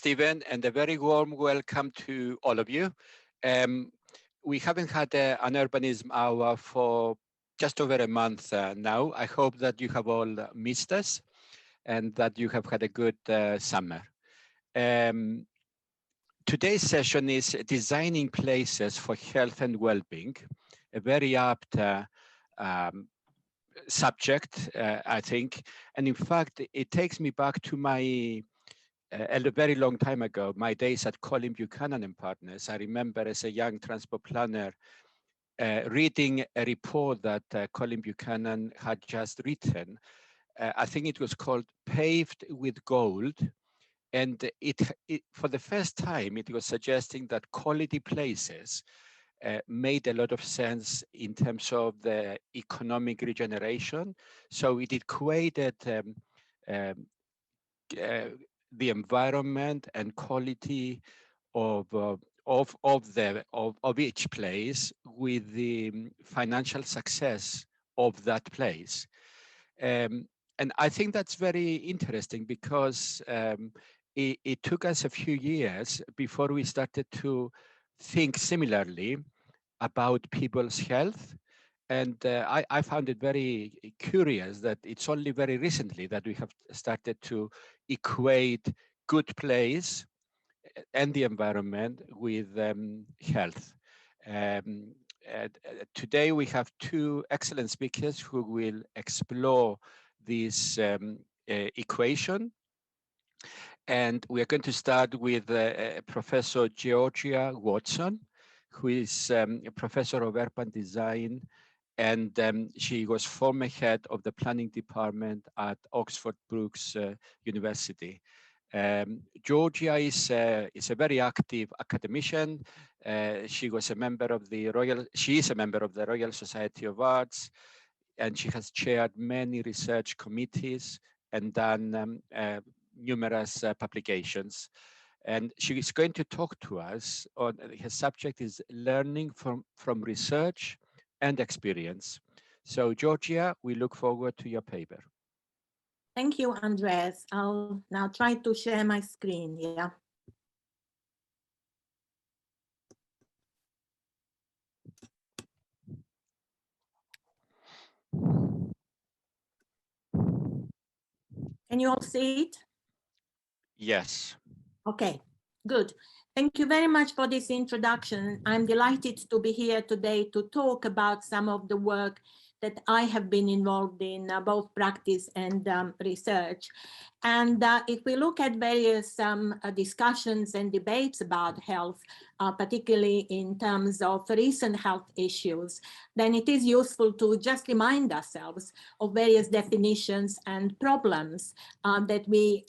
Stephen, and a very warm welcome to all of you. We haven't had an urbanism hour for just over a month now. I hope that you have all missed us and that you have had a good summer. Today's session is designing places for health and well-being, a very apt subject, I think. And in fact, it takes me back to my a very long time ago, my days at Colin Buchanan and Partners. I remember as a young transport planner reading a report that Colin Buchanan had just written. I think it was called Paved with Gold. And it for the first time, it was suggesting that quality places made a lot of sense in terms of the economic regeneration. So it equated the environment and quality of each place with the financial success of that place. And I think that's very interesting because it took us a few years before we started to think similarly about people's health. And I found it very curious that it's only very recently that we have started to equate good place and the environment with health. Today we have two excellent speakers who will explore this equation. And we are going to start with Professor Georgia Watson, who is a professor of urban design, and she was former head of the planning department at Oxford Brookes University. Georgia is a very active academician. She is a member of the Royal Society of Arts, and she has chaired many research committees and done numerous publications. And she is going to talk to us on her subject is learning from research and experience. So Georgia, we look forward to your paper. Thank you, Andres. I'll now try to share my screen. Yeah. Can you all see it? Yes. Okay, good. Thank you very much for this introduction. I'm delighted to be here today to talk about some of the work that I have been involved in, both practice and research. And if we look at various discussions and debates about health, particularly in terms of recent health issues, then it is useful to just remind ourselves of various definitions and problems that we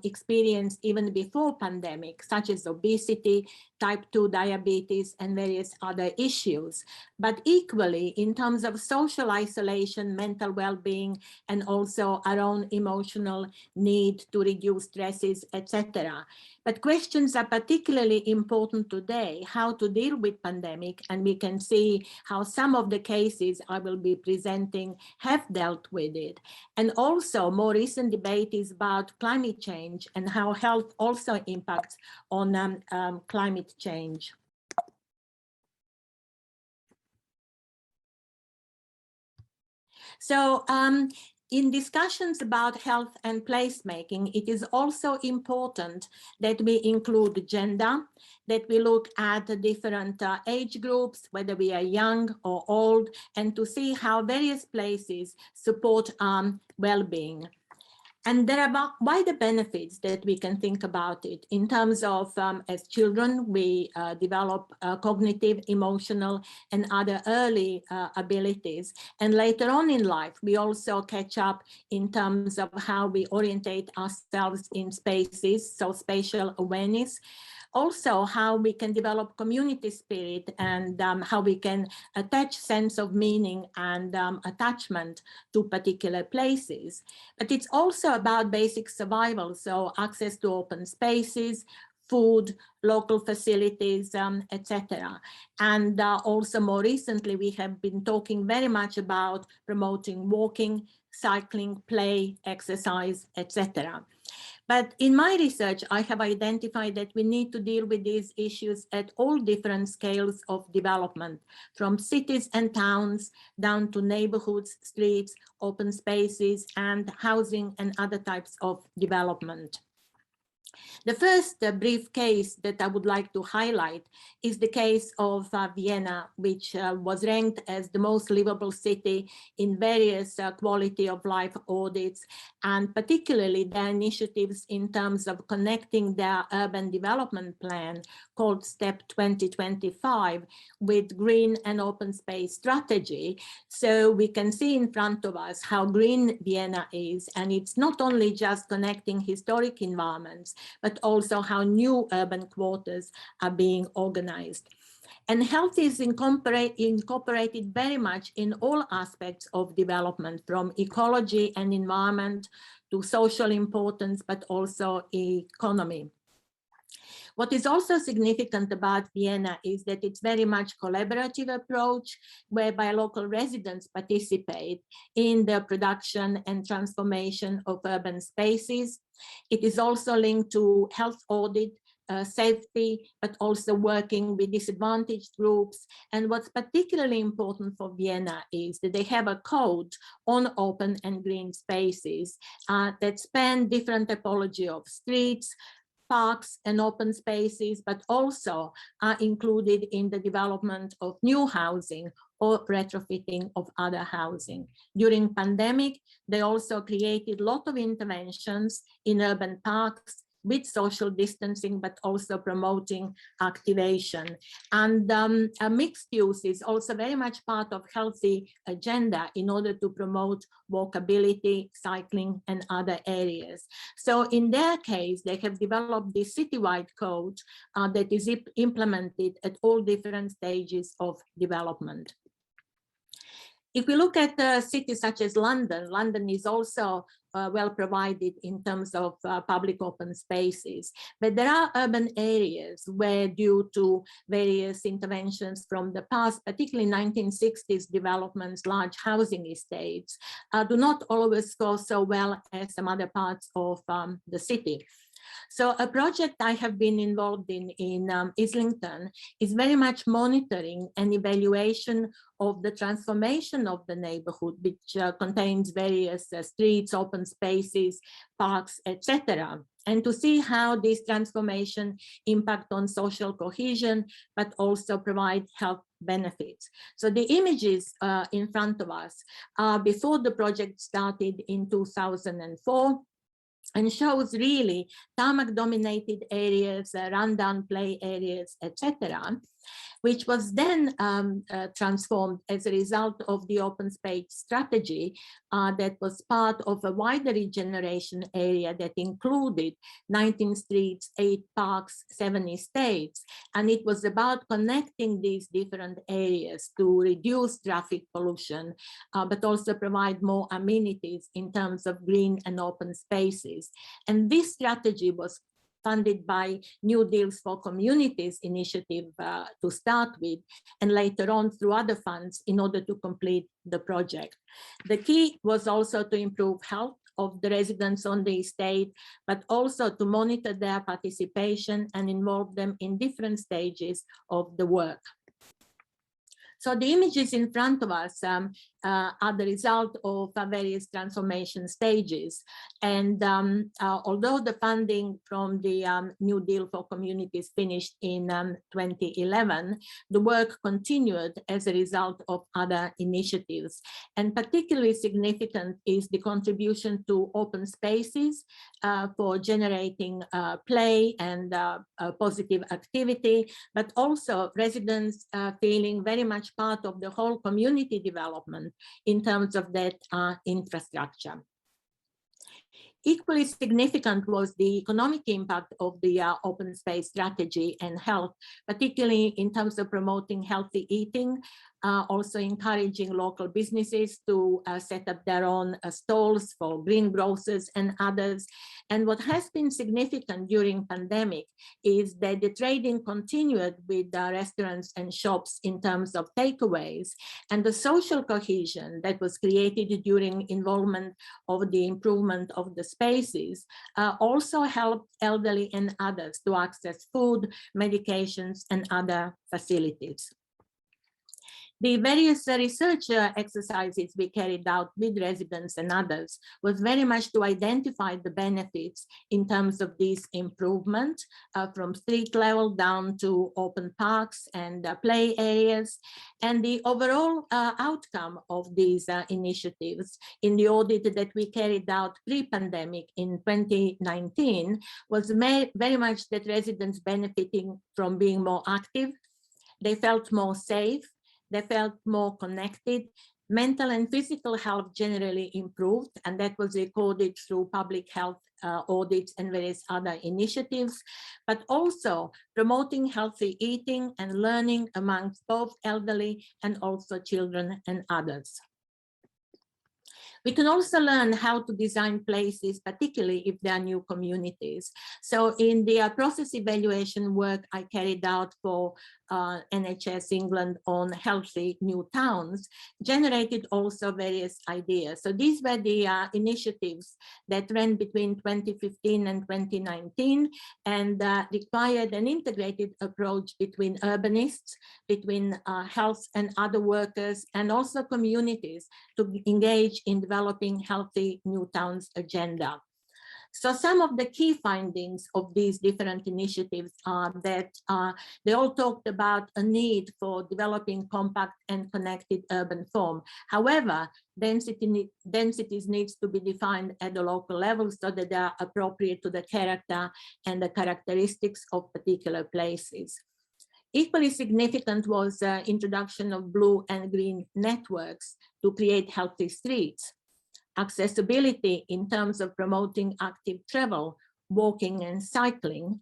experienced even before pandemic, such as obesity, type 2 diabetes, and various other issues. But equally, in terms of social isolation, mental well-being, and also our own emotional need to reduce stresses, etc. But questions are particularly important today, how to deal with pandemic, and we can see how some of the cases I will be presenting have dealt with it. And also more recent debate is about climate change and how health also impacts on climate change. So in discussions about health and placemaking, it is also important that we include gender, that we look at the different age groups, whether we are young or old, and to see how various places support well-being. And there are wider benefits that we can think about it in terms of as children, we develop cognitive, emotional, and other early abilities. And later on in life, we also catch up in terms of how we orientate ourselves in spaces, so spatial awareness. Also, how we can develop community spirit and how we can attach sense of meaning and attachment to particular places. But it's also about basic survival, so access to open spaces, food, local facilities, etc. And also more recently, we have been talking very much about promoting walking, cycling, play, exercise, etc. But in my research, I have identified that we need to deal with these issues at all different scales of development, from cities and towns down to neighborhoods, streets, open spaces, and housing and other types of development. The first brief case that I would like to highlight is the case of Vienna, which was ranked as the most livable city in various quality of life audits, and particularly their initiatives in terms of connecting their urban development plan called STEP 2025 with green and open space strategy. So we can see in front of us how green Vienna is, and it's not only just connecting historic environments, but also how new urban quarters are being organized. And health is incorporated very much in all aspects of development, from ecology and environment to social importance, but also economy. What is also significant about Vienna is that it's very much collaborative approach, whereby local residents participate in the production and transformation of urban spaces. It is also linked to health audit, safety, but also working with disadvantaged groups. And what's particularly important for Vienna is that they have a code on open and green spaces that span different typology of streets, parks and open spaces, but also are included in the development of new housing or retrofitting of other housing. During pandemic, they also created a lot of interventions in urban parks with social distancing, but also promoting activation. And a mixed use is also very much part of healthy agenda in order to promote walkability, cycling, and other areas. So in their case, they have developed this citywide code that is implemented at all different stages of development. If we look at cities such as London, London is also well provided in terms of public open spaces. But there are urban areas where, due to various interventions from the past, particularly 1960s developments, large housing estates, do not always go so well as some other parts of the city. So a project I have been involved in Islington is very much monitoring and evaluation of the transformation of the neighborhood, which contains various streets, open spaces, parks, etc. And to see how this transformation impact on social cohesion, but also provide health benefits. So the images in front of us are before the project started in 2004. And shows really tarmac-dominated areas, rundown play areas, etc., which was then transformed as a result of the open space strategy that was part of a wider regeneration area that included 19 streets, 8 parks, 7 estates. And it was about connecting these different areas to reduce traffic pollution, but also provide more amenities in terms of green and open spaces. And this strategy was funded by New Deals for Communities initiative to start with, and later on through other funds in order to complete the project. The key was also to improve health of the residents on the estate, but also to monitor their participation and involve them in different stages of the work. So the images in front of us are the result of various transformation stages. And although the funding from the New Deal for Communities finished in 2011, the work continued as a result of other initiatives. And particularly significant is the contribution to open spaces for generating play and positive activity, but also residents feeling very much part of the whole community development in terms of that infrastructure. Equally significant was the economic impact of the open space strategy and health, particularly in terms of promoting healthy eating, also encouraging local businesses to set up their own stalls for greengrocers and others. And what has been significant during pandemic is that the trading continued with restaurants and shops in terms of takeaways, and the social cohesion that was created during involvement of the improvement of the spaces also helped elderly and others to access food, medications, and other facilities. The various research exercises we carried out with residents and others was very much to identify the benefits in terms of these improvements from street level down to open parks and play areas, and the overall outcome of these initiatives in the audit that we carried out pre-pandemic in 2019 was very much that residents benefiting from being more active, they felt more safe, they felt more connected, mental and physical health generally improved, and that was recorded through public health audits and various other initiatives, but also promoting healthy eating and learning amongst both elderly and also children and others. We can also learn how to design places, particularly if they are new communities. So in the process evaluation work I carried out for NHS England on healthy new towns, generated also various ideas. So these were the initiatives that ran between 2015 and 2019 and required an integrated approach between urbanists, between health and other workers, and also communities to engage in developing healthy new towns agenda. So some of the key findings of these different initiatives are that they all talked about a need for developing compact and connected urban form. However, densities needs to be defined at the local level so that they are appropriate to the character and the characteristics of particular places. Equally significant was the introduction of blue and green networks to create healthy streets. Accessibility in terms of promoting active travel, walking and cycling,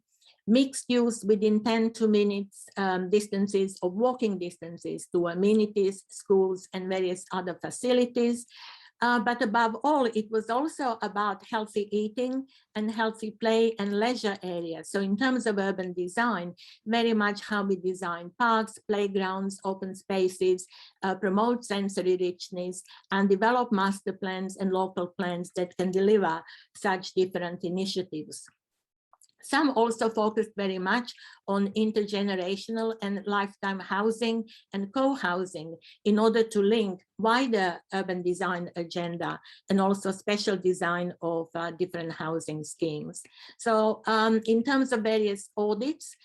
mixed use within 10 to minutes distances of walking distances to amenities, schools, and various other facilities. But above all, it was also about healthy eating and healthy play and leisure areas. So in terms of urban design, very much how we design parks, playgrounds, open spaces, promote sensory richness, and develop master plans and local plans that can deliver such different initiatives. Some also focused very much on intergenerational and lifetime housing and co-housing in order to link wider urban design agenda and also special design of different housing schemes. So in terms of various audits,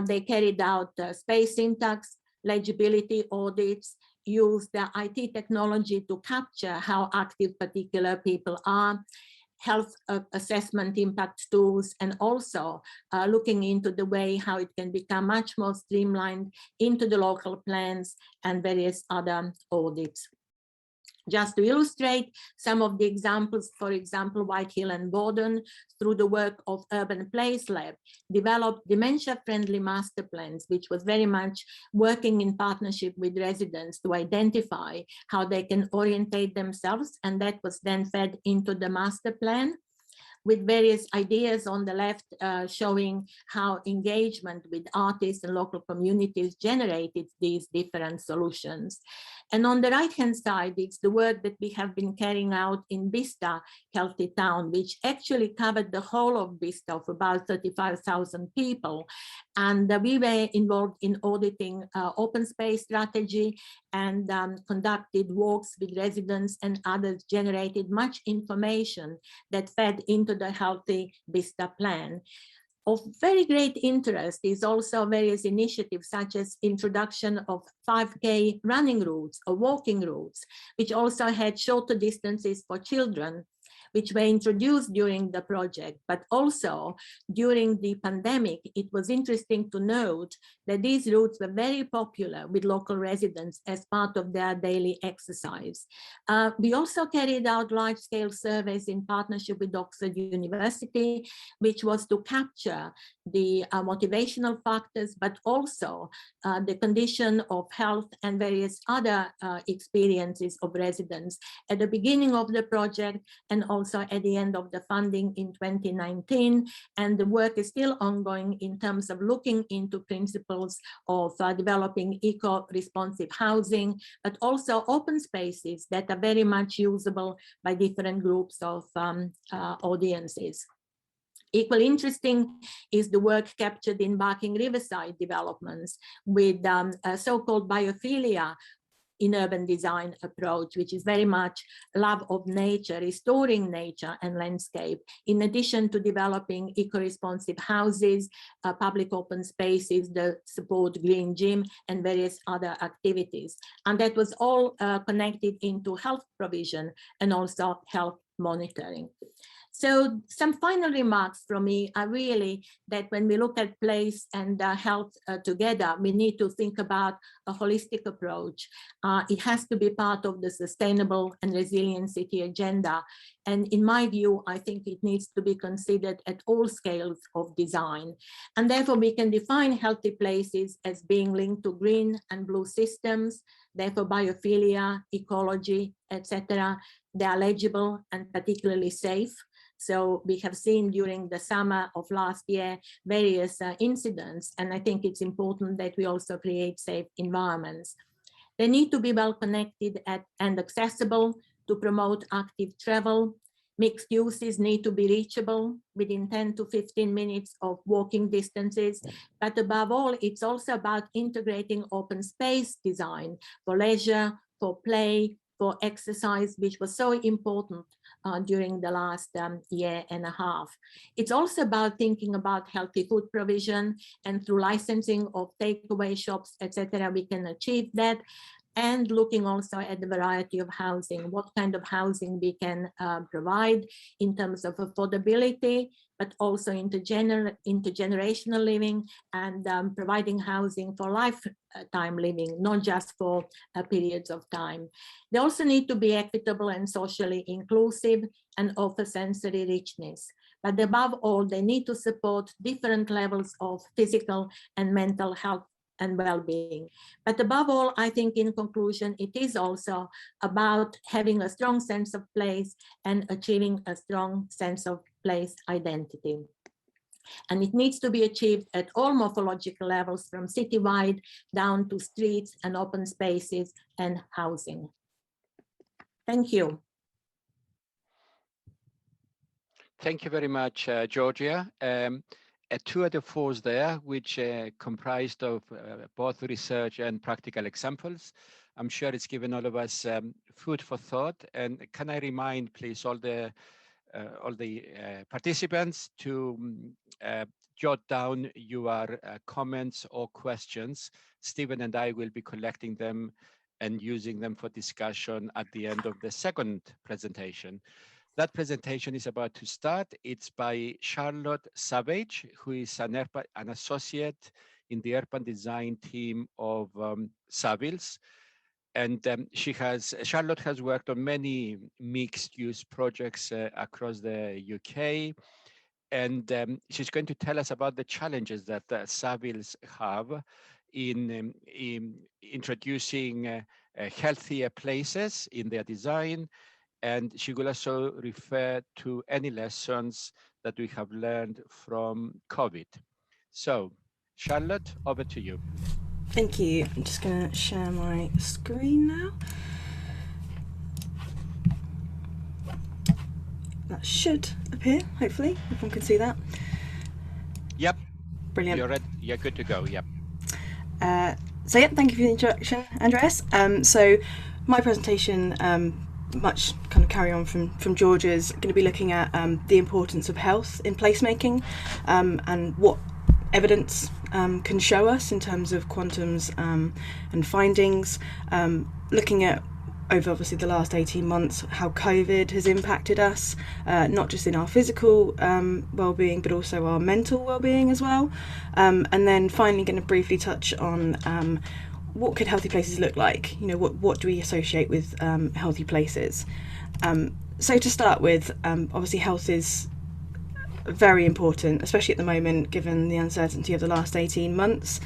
they carried out space syntax, legibility audits, used the IT technology to capture how active particular people are, health assessment impact tools, and also looking into the way how it can become much more streamlined into the local plans and various other audits. Just to illustrate some of the examples, for example, Whitehill and Borden, through the work of Urban Place Lab, developed dementia-friendly master plans, which was very much working in partnership with residents to identify how they can orientate themselves, and that was then fed into the master plan, with various ideas on the left showing how engagement with artists and local communities generated these different solutions. And on the right-hand side, it's the work that we have been carrying out in Bicester Healthy Town, which actually covered the whole of Bicester of about 35,000 people. And we were involved in auditing open space strategy and conducted walks with residents, and others generated much information that fed into the Healthy Bicester plan. Of very great interest is also various initiatives such as introduction of 5K running routes or walking routes, which also had shorter distances for children, which were introduced during the project, but also during the pandemic. It was interesting to note that these routes were very popular with local residents as part of their daily exercise. We also carried out large-scale surveys in partnership with Oxford University, which was to capture the motivational factors, but also the condition of health and various other experiences of residents at the beginning of the project and also at the end of the funding in 2019. And the work is still ongoing in terms of looking into principles of developing eco-responsive housing, but also open spaces that are very much usable by different groups of audiences. Equally interesting is the work captured in Barking Riverside developments with a so-called biophilia in urban design approach, which is very much love of nature, restoring nature and landscape, in addition to developing eco-responsive houses, public open spaces that support green gym and various other activities. And that was all connected into health provision and also health monitoring. So some final remarks from me are really that when we look at place and health together, we need to think about a holistic approach. It has to be part of the sustainable and resilient city agenda. And in my view, I think it needs to be considered at all scales of design. And therefore, we can define healthy places as being linked to green and blue systems, therefore biophilia, ecology, etc. They are legible and particularly safe. So we have seen during the summer of last year various incidents, and I think it's important that we also create safe environments. They need to be well connected and accessible to promote active travel. Mixed uses need to be reachable within 10 to 15 minutes of walking distances. But above all, it's also about integrating open space design for leisure, for play, for exercise, which was so important during the last year and a half. It's also about thinking about healthy food provision, and through licensing of takeaway shops, etc., we can achieve that. And looking also at the variety of housing, what kind of housing we can provide in terms of affordability, but also intergenerational living, and providing housing for lifetime living, not just for periods of time. They also need to be equitable and socially inclusive and offer sensory richness. But above all, they need to support different levels of physical and mental health and well-being. But above all, I think in conclusion, it is also about having a strong sense of place and achieving a strong sense of place identity. And it needs to be achieved at all morphological levels, from citywide down to streets and open spaces and housing. Thank you. Thank you very much, Georgia. A tour de force there, which comprised of both research and practical examples. I'm sure it's given all of us food for thought. And can I remind, please, all the participants to jot down your comments or questions. Stephen and I will be collecting them and using them for discussion at the end of the second presentation. That presentation is about to start. It's by Charlotte Savage, who is an associate in the urban design team of Savills. And Charlotte has worked on many mixed-use projects across the UK. And she's going to tell us about the challenges that Savills have in introducing healthier places in their design. And she will also refer to any lessons that we have learned from COVID. So, Charlotte, over to you. Thank you. I'm just going to share my screen now. That should appear, hopefully. Everyone can see that. Yep. Brilliant. You're ready. You're good to go. Yep. So, thank you for the introduction, Andreas. So, my presentation, much kind of carry on from George's, going to be looking at the importance of health in placemaking and what evidence can show us in terms of quantums and findings, looking at over obviously the last 18 months, how COVID has impacted us, not just in our physical well-being, but also our mental well-being as well. And then finally going to briefly touch on what could healthy places look like? What do we associate with healthy places? So to start with, obviously health is very important, especially at the moment, given the uncertainty of the last 18 months.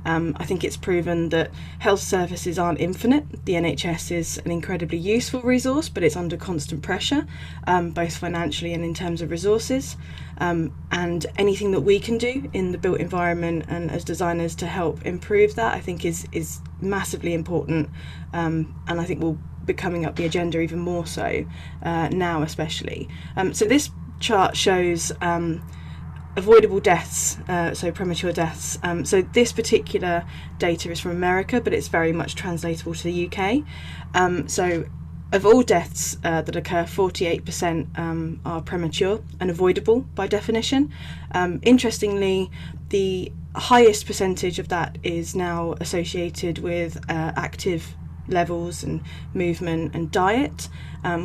I think it's proven that health services aren't infinite. The NHS is an incredibly useful resource, but it's under constant pressure, both financially and in terms of resources. And anything that we can do in the built environment and as designers to help improve that, I think is massively important, and I think will be coming up the agenda even more so now especially. So this chart shows avoidable deaths, so premature deaths. So this particular data is from America, but it's very much translatable to the UK. So of all deaths that occur, 48% are premature and avoidable by definition. Interestingly, the highest percentage of that is now associated with active levels and movement and diet,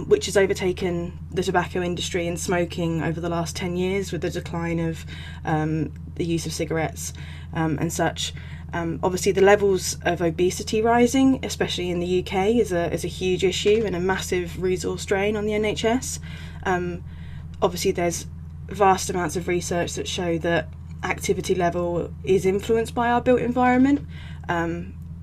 which has overtaken the tobacco industry and smoking over the last 10 years with the decline of the use of cigarettes and such. Obviously the levels of obesity rising, especially in the UK, is a huge issue and a massive resource drain on the NHS. Obviously there's vast amounts of research that show that activity level is influenced by our built environment.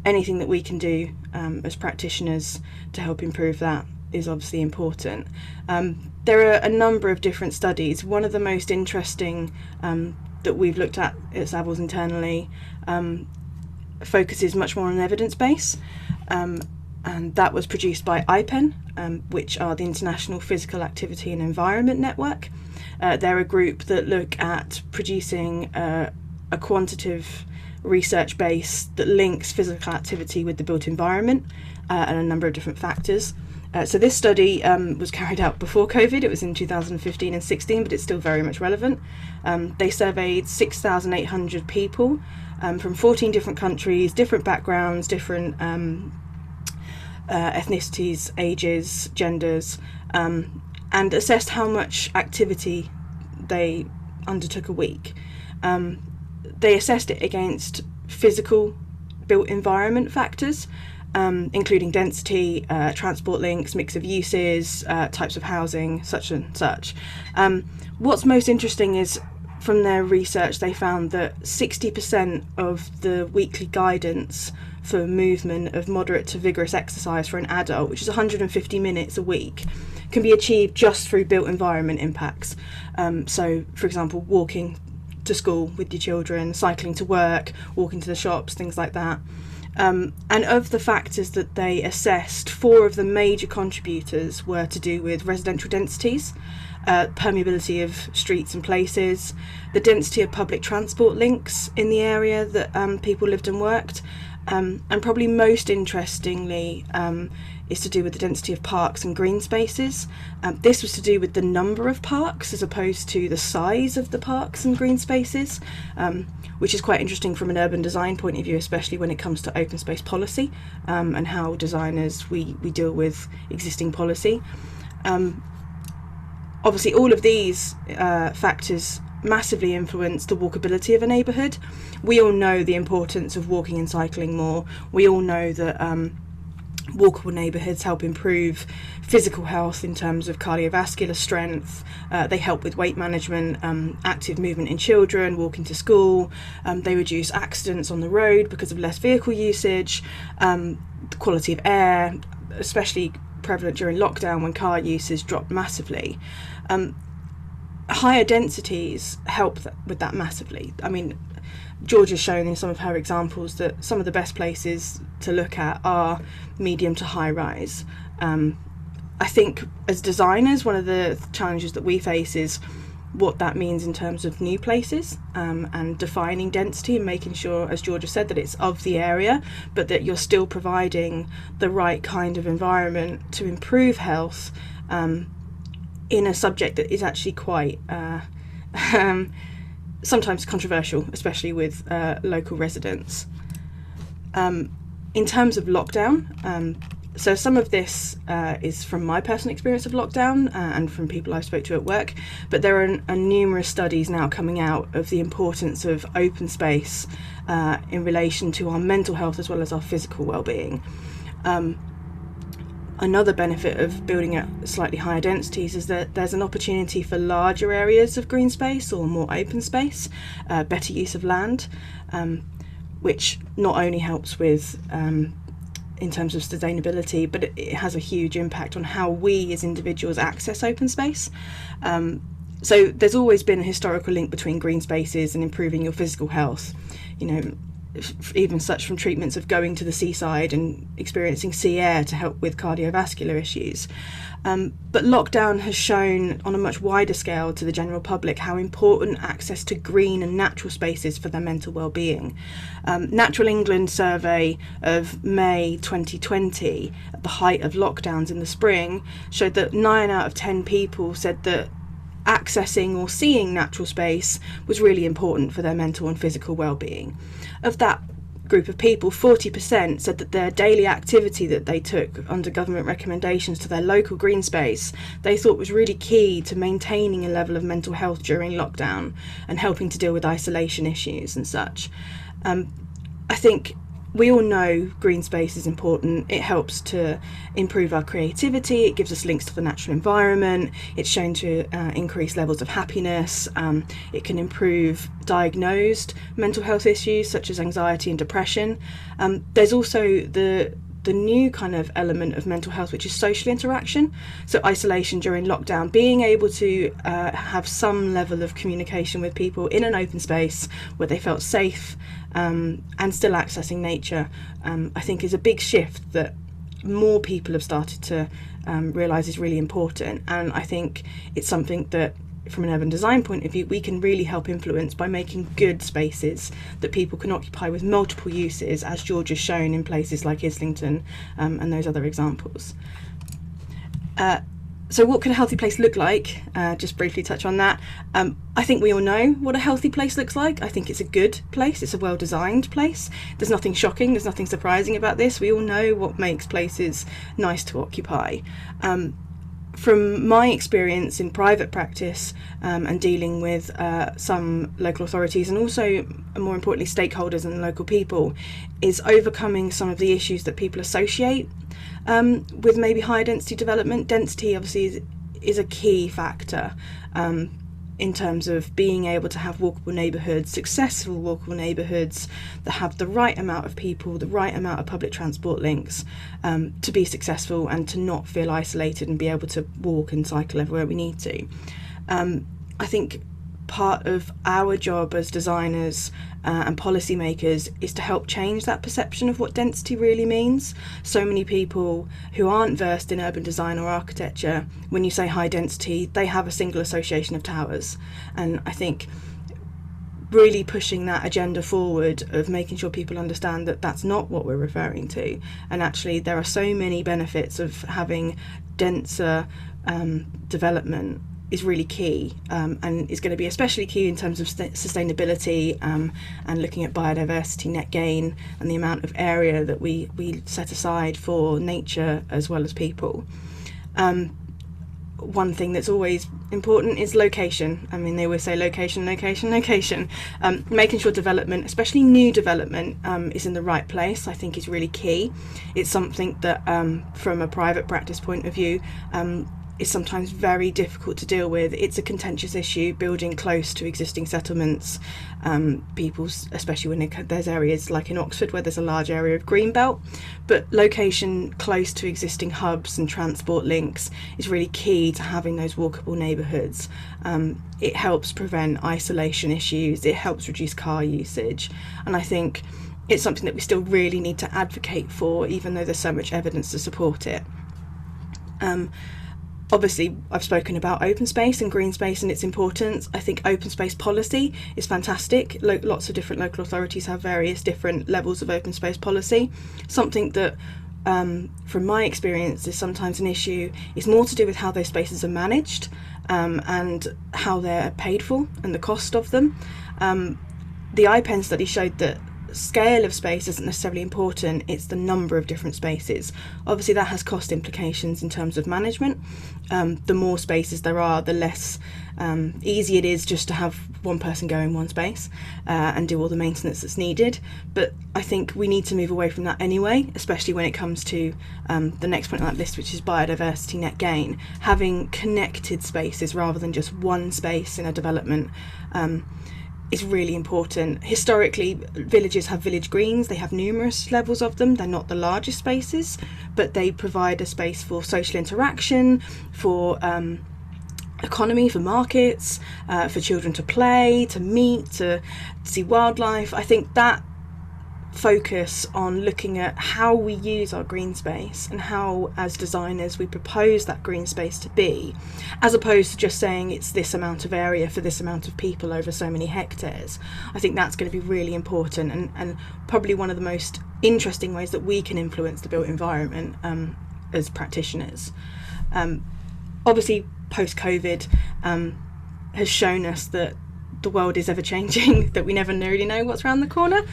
Anything that we can do as practitioners to help improve that is obviously important. There are a number of different studies. One of the most interesting that we've looked at Savills internally focuses much more on evidence base, and that was produced by IPEN, which are the International Physical Activity and Environment Network. They're a group that look at producing a quantitative research base that links physical activity with the built environment and a number of different factors. So this study was carried out before COVID. It was in 2015 and 16, but it's still very much relevant. They surveyed 6,800 people from 14 different countries, different backgrounds, different ethnicities, ages, genders, and assessed how much activity they undertook a week. They assessed it against physical built environment factors, including density, transport links, mix of uses, types of housing, such and such. What's most interesting is from their research they found that 60% of the weekly guidance for movement of moderate to vigorous exercise for an adult, which is 150 minutes a week, can be achieved just through built environment impacts. So, for example, walking to school with your children, cycling to work, walking to the shops, things like that. And of the factors that they assessed, 4 of the major contributors were to do with residential densities, permeability of streets and places, the density of public transport links in the area that people lived and worked, and probably most interestingly is to do with the density of parks and green spaces. This was to do with the number of parks as opposed to the size of the parks and green spaces, which is quite interesting from an urban design point of view, especially when it comes to open space policy and how designers we deal with existing policy. Obviously all of these factors massively influence the walkability of a neighbourhood. We all know the importance of walking and cycling more. We all know that walkable neighbourhoods help improve physical health in terms of cardiovascular strength. They help with weight management, active movement in children, walking to school. They reduce accidents on the road because of less vehicle usage. The quality of air, especially prevalent during lockdown when car usage dropped massively. Higher densities help with that massively. I mean, George has shown in some of her examples that some of the best places to look at are medium to high rise. I think as designers, one of the challenges that we face is what that means in terms of new places, and defining density and making sure, as George has said, that it's of the area, but that you're still providing the right kind of environment to improve health in a subject that is actually quite sometimes controversial, especially with local residents. In terms of lockdown, So some of this is from my personal experience of lockdown and from people I spoke to at work, but there are numerous studies now coming out of the importance of open space in relation to our mental health as well as our physical well-being. Another benefit of building at slightly higher densities is that there's an opportunity for larger areas of green space or more open space, better use of land, which not only helps with in terms of sustainability, but it has a huge impact on how we as individuals access open space. So there's always been a historical link between green spaces and improving your physical health. You know, even such from treatments of going to the seaside and experiencing sea air to help with cardiovascular issues. But lockdown has shown on a much wider scale to the general public how important access to green and natural spaces for their mental well-being. Natural England survey of May 2020, at the height of lockdowns in the spring, showed that 9 out of 10 people said that accessing or seeing natural space was really important for their mental and physical well-being. Of that group of people, 40% said that their daily activity that they took under government recommendations to their local green space they thought was really key to maintaining a level of mental health during lockdown and helping to deal with isolation issues and such. I think we all know green space is important. It helps to improve our creativity. It gives us links to the natural environment. It's shown to increase levels of happiness. It can improve diagnosed mental health issues such as anxiety and depression. There's also the new kind of element of mental health, which is social interaction. So isolation during lockdown, being able to have some level of communication with people in an open space where they felt safe and still accessing nature, I think is a big shift that more people have started to realise is really important. And I think it's something that, from an urban design point of view, we can really help influence by making good spaces that people can occupy with multiple uses, as George has shown in places like Islington and those other examples. So what could a healthy place look like? Just briefly touch on that. I think we all know what a healthy place looks like. I think it's a good place. It's a well-designed place. There's nothing shocking. There's nothing surprising about this. We all know what makes places nice to occupy. From my experience in private practice and dealing with some local authorities and also, more importantly, stakeholders and local people, is overcoming some of the issues that people associate with maybe high density development. Density obviously is a key factor in terms of being able to have walkable neighbourhoods, successful walkable neighbourhoods that have the right amount of people, the right amount of public transport links to be successful and to not feel isolated and be able to walk and cycle everywhere we need to. I think part of our job as designers and policymakers is to help change that perception of what density really means. So many people who aren't versed in urban design or architecture, when you say high density, they have a single association of towers. And I think really pushing that agenda forward of making sure people understand that that's not what we're referring to. And actually there are so many benefits of having denser development is really key and is going to be especially key in terms of sustainability and looking at biodiversity net gain and the amount of area that we set aside for nature as well as people. One thing that's always important is location. I mean, they always say location, location, location. Making sure development, especially new development, is in the right place, I think is really key. It's something that from a private practice point of view is sometimes very difficult to deal with. It's a contentious issue, building close to existing settlements. People, especially when there's areas like in Oxford where there's a large area of greenbelt, but location close to existing hubs and transport links is really key to having those walkable neighbourhoods. It helps prevent isolation issues, it helps reduce car usage, and I think it's something that we still really need to advocate for, even though there's so much evidence to support it. Obviously, I've spoken about open space and green space and its importance. I think open space policy is fantastic. Lots of different local authorities have various different levels of open space policy. Something that, from my experience, is sometimes an issue is more to do with how those spaces are managed and how they're paid for and the cost of them. The IPEN study showed that scale of space isn't necessarily important, it's the number of different spaces. Obviously that has cost implications in terms of management. The more spaces there are, the less easy it is just to have one person go in one space and do all the maintenance that's needed. But I think we need to move away from that anyway, especially when it comes to the next point on that list, which is biodiversity net gain. Having connected spaces rather than just one space in a development is really important. Historically, villages have village greens. They have numerous levels of them. They're not the largest spaces, but they provide a space for social interaction, for economy, for markets, for children to play, to meet, to see wildlife. I think that focus on looking at how we use our green space and how as designers we propose that green space to be, as opposed to just saying it's this amount of area for this amount of people over so many hectares. I think that's going to be really important and probably one of the most interesting ways that we can influence the built environment as practitioners. Obviously post-COVID has shown us that the world is ever changing, that we never really know what's around the corner.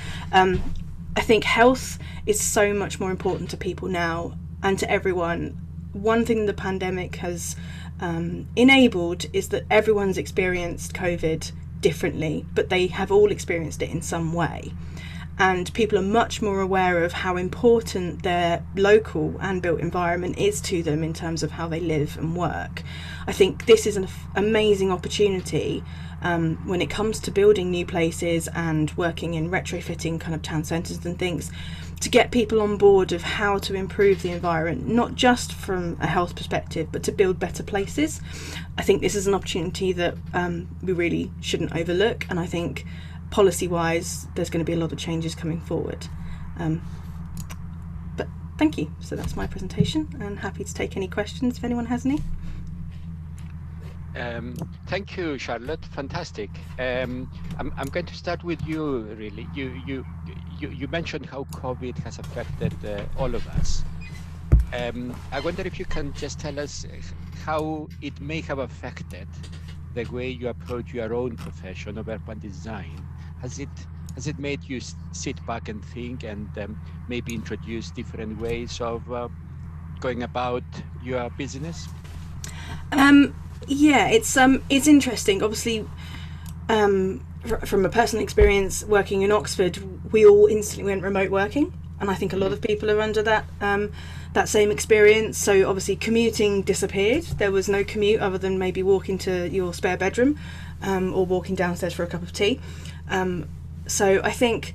I think health is so much more important to people now and to everyone. One thing the pandemic has enabled is that everyone's experienced COVID differently, but they have all experienced it in some way. And people are much more aware of how important their local and built environment is to them in terms of how they live and work. I think this is an amazing opportunity when it comes to building new places and working in retrofitting kind of town centres and things, to get people on board of how to improve the environment, not just from a health perspective, but to build better places. I think this is an opportunity that we really shouldn't overlook, and I think policy-wise there's going to be a lot of changes coming forward. But thank you. So that's my presentation, and happy to take any questions if anyone has any. Thank you, Charlotte. Fantastic. I'm going to start with you. Really, you mentioned how COVID has affected all of us. I wonder if you can just tell us how it may have affected the way you approach your own profession of urban design. Has it made you sit back and think and maybe introduce different ways of going about your business? Yeah, it's interesting. Obviously, from a personal experience working in Oxford, we all instantly went remote working, and I think a lot of people are under that same experience. So obviously commuting disappeared. There was no commute other than maybe walking to your spare bedroom or walking downstairs for a cup of tea. So I think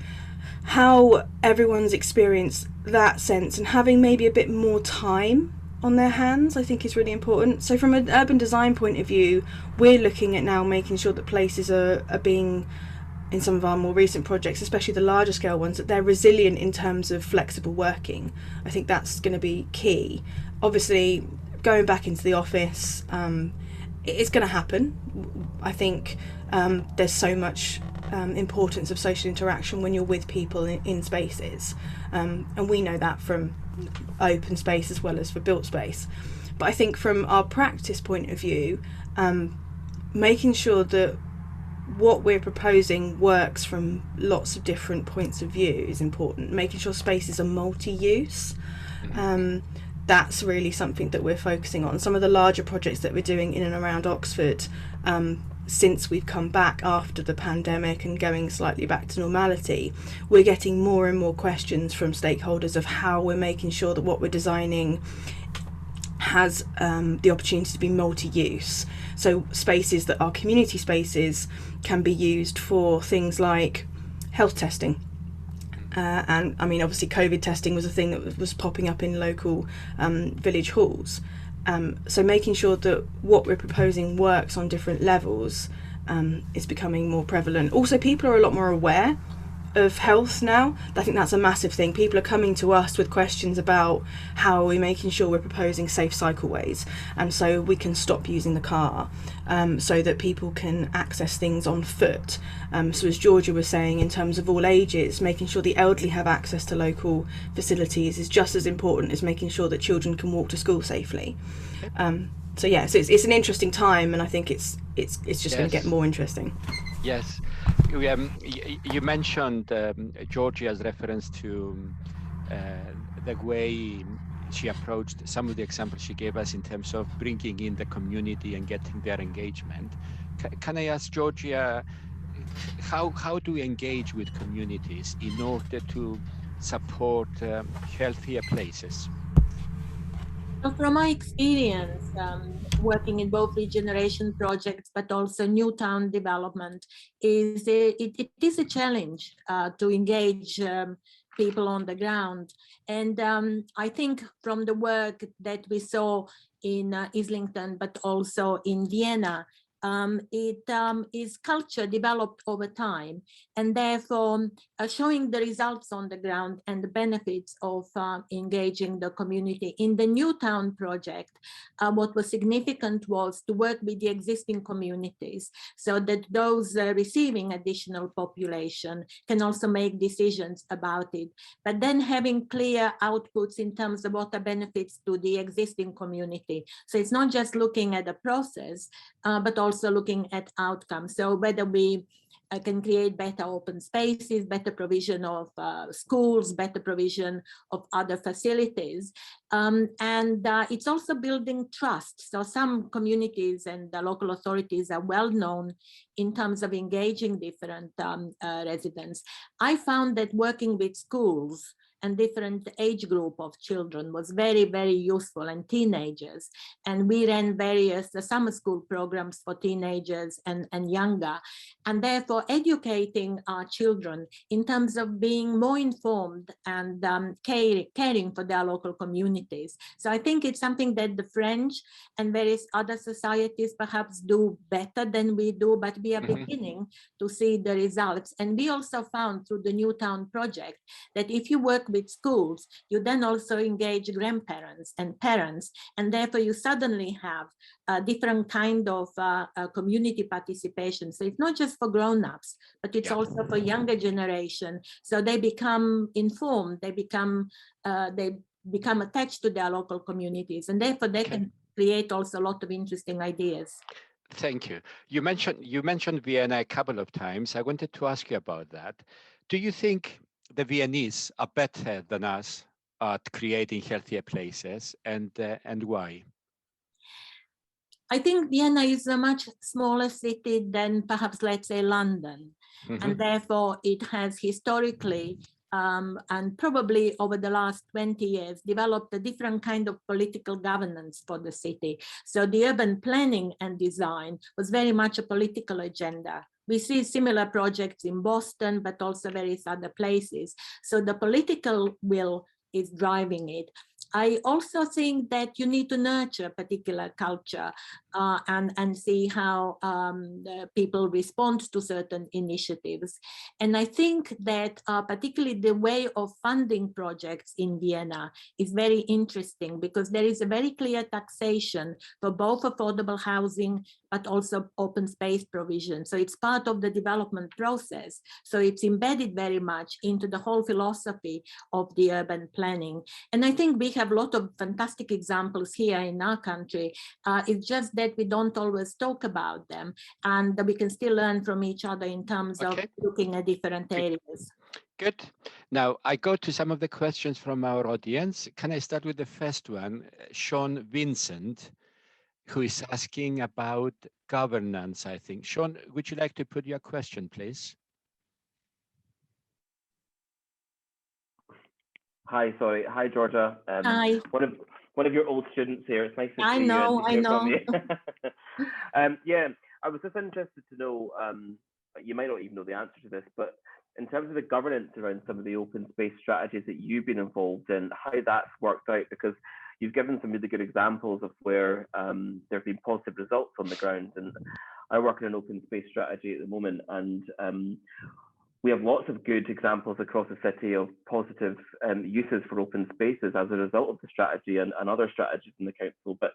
how everyone's experienced that sense and having maybe a bit more time on their hands, I think is really important. So from an urban design point of view, we're looking at now making sure that places are being, in some of our more recent projects, especially the larger scale ones, that they're resilient in terms of flexible working. I think that's going to be key. Obviously, going back into the office, it's going to happen. I think there's so much importance of social interaction when you're with people in spaces, and we know that from open space as well as for built space. But I think from our practice point of view, making sure that what we're proposing works from lots of different points of view is important. Making sure spaces are multi-use, that's really something that we're focusing on. Some of the larger projects that we're doing in and around Oxford, since we've come back after the pandemic and going slightly back to normality, we're getting more and more questions from stakeholders of how we're making sure that what we're designing has the opportunity to be multi-use. So spaces that are community spaces can be used for things like health testing. And I mean, obviously COVID testing was a thing that was popping up in local village halls. So making sure that what we're proposing works on different levels is becoming more prevalent. Also, people are a lot more aware of health now. I think that's a massive thing. People are coming to us with questions about how are we making sure we're proposing safe cycleways, and so we can stop using the car, so that people can access things on foot. So as Georgia was saying, in terms of all ages, making sure the elderly have access to local facilities is just as important as making sure that children can walk to school safely. So yeah, so it's an interesting time, and I think it's just going to get more interesting. Yes, You mentioned Georgia's reference to the way she approached some of the examples she gave us in terms of bringing in the community and getting their engagement. Can I ask Georgia, how do we engage with communities in order to support healthier places? So from my experience, working in both regeneration projects, but also new town development, it is a challenge to engage people on the ground. And I think from the work that we saw in Islington, but also in Vienna, it is culture developed over time, and therefore showing the results on the ground and the benefits of engaging the community. In the New Town project, what was significant was to work with the existing communities so that those receiving additional population can also make decisions about it, but then having clear outputs in terms of what are benefits to the existing community. So it's not just looking at the process, but also looking at outcomes. So whether we can create better open spaces, better provision of schools, better provision of other facilities. And it's also building trust. So some communities and the local authorities are well known in terms of engaging different residents. I found that working with schools and different age group of children was very, very useful, and teenagers. And we ran various summer school programs for teenagers and younger, and therefore educating our children in terms of being more informed and caring for their local communities. So I think it's something that the French and various other societies perhaps do better than we do, but we are beginning to see the results. And we also found through the New Town project that if you work with schools, you then also engage grandparents and parents, and therefore you suddenly have a different kind of community participation. So it's not just for grown-ups, but it's also for younger generation. So they become informed, they become attached to their local communities, and therefore they can create also a lot of interesting ideas. Thank you. You mentioned Vienna a couple of times. I wanted to ask you about that. Do you think the Viennese are better than us at creating healthier places, and why? I think Vienna is a much smaller city than perhaps, let's say, London. And therefore it has historically and probably over the last 20 years developed a different kind of political governance for the city. So the urban planning and design was very much a political agenda. We see similar projects in Boston, but also various other places. So the political will is driving it. I also think that you need to nurture a particular culture and see how people respond to certain initiatives. And I think that particularly the way of funding projects in Vienna is very interesting, because there is a very clear taxation for both affordable housing but also open space provision. So it's part of the development process. So it's embedded very much into the whole philosophy of the urban planning. And I think we have a lot of fantastic examples here in our country. It's just that we don't always talk about them, and we can still learn from each other in terms of looking at different areas. Good. Now I go to some of the questions from our audience. Can I start with the first one? Sean Vincent, who is asking about governance, I think. Sean, would you like to put your question, please? Hi, sorry. Hi, Georgia. Hi. One of your old students here. It's nice to see you and hear from you. Yeah, I was just interested to know, you might not even know the answer to this, but in terms of the governance around some of the open space strategies that you've been involved in, how that's worked out, because you've given some really good examples of where there have been positive results on the ground. And I work in an open space strategy at the moment, and we have lots of good examples across the city of positive uses for open spaces as a result of the strategy and other strategies in the council. But